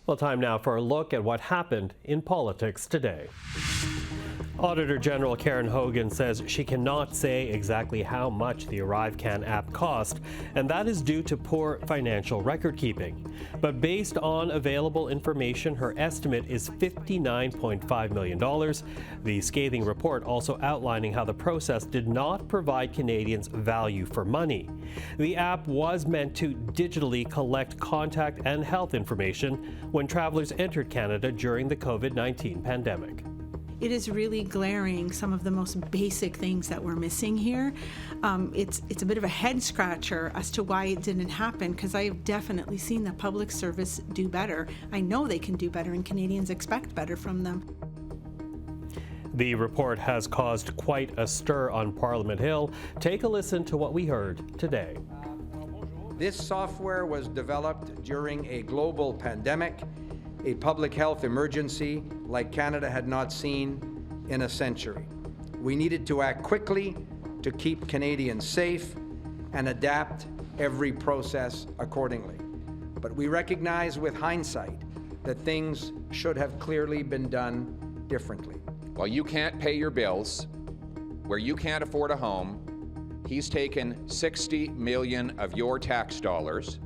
Well, time now for a look at what happened in politics today. Auditor General Karen Hogan says she cannot say exactly how much the ArriveCan app cost, and that is due to poor financial record keeping. But based on available information, her estimate is $59.5 million. The scathing report also outlining how the process did not provide Canadians value for money. The app was meant to digitally collect contact and health information when travelers entered Canada during the COVID-19 pandemic. It is really glaring, some of the most basic things that we're missing here. It's a bit of a head scratcher as to why it didn't happen, because I have definitely seen the public service do better. I know they can do better, and Canadians expect better from them. The report has caused quite a stir on Parliament Hill. Take a listen to what we heard today. This software was developed during a global pandemic, a public health emergency like Canada had not seen in a century. We needed to act quickly to keep Canadians safe and adapt every process accordingly. But we recognize with hindsight that things should have clearly been done differently. While you can't pay your bills, where you can't afford a home, he's taken $60 million of your tax dollars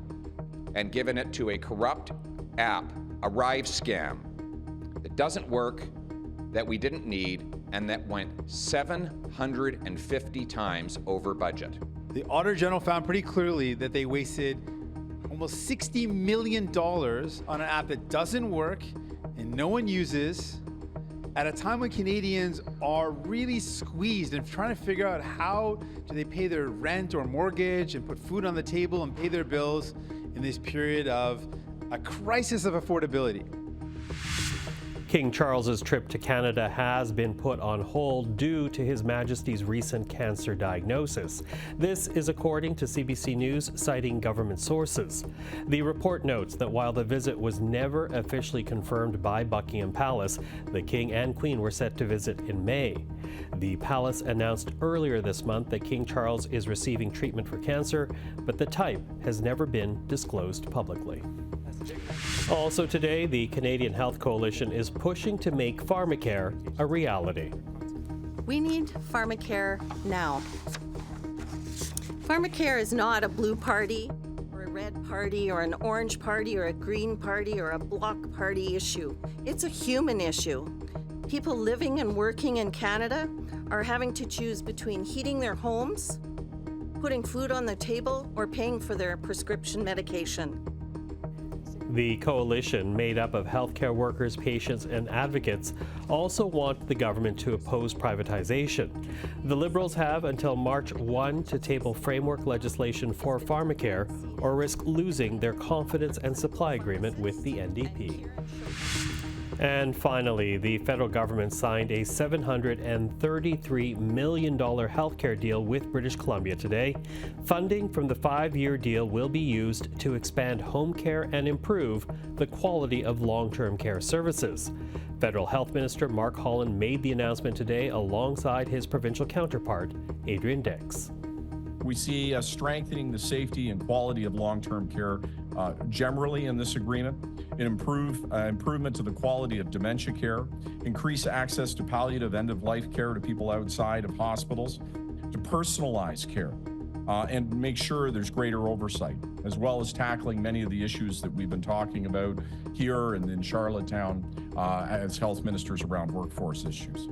and given it to a corrupt app, Arrive scam, that doesn't work, that we didn't need, and that went 750 times over budget. The Auditor General found pretty clearly that they wasted almost $60 million on an app that doesn't work and no one uses at a time when Canadians are really squeezed and trying to figure out how do they pay their rent or mortgage and put food on the table and pay their bills in this period of a crisis of affordability. King Charles's trip to Canada has been put on hold due to His Majesty's recent cancer diagnosis. This is according to CBC News, citing government sources. The report notes that while the visit was never officially confirmed by Buckingham Palace, the King and Queen were set to visit in May. The Palace announced earlier this month that King Charles is receiving treatment for cancer, but the type has never been disclosed publicly. Also today, the Canadian Health Coalition is pushing to make pharmacare a reality. We need pharmacare now. Pharmacare is not a blue party or a red party or an orange party or a green party or a bloc party issue. It's a human issue. People living and working in Canada are having to choose between heating their homes, putting food on the table, or paying for their prescription medication. The coalition, made up of healthcare workers, patients, and advocates, also want the government to oppose privatization. The Liberals have until March 1 to table framework legislation for pharmacare or risk losing their confidence and supply agreement with the NDP. And finally, the federal government signed a $733 million healthcare deal with British Columbia today. Funding from the 5-year deal will be used to expand home care and improve the quality of long-term care services. Federal Health Minister Mark Holland made the announcement today alongside his provincial counterpart, Adrian Dix. We see strengthening the safety and quality of long-term care generally in this agreement, an improvement to the quality of dementia care, increase access to palliative end-of-life care to people outside of hospitals, to personalize care, and make sure there's greater oversight, as well as tackling many of the issues that we've been talking about here and in Charlottetown as health ministers around workforce issues.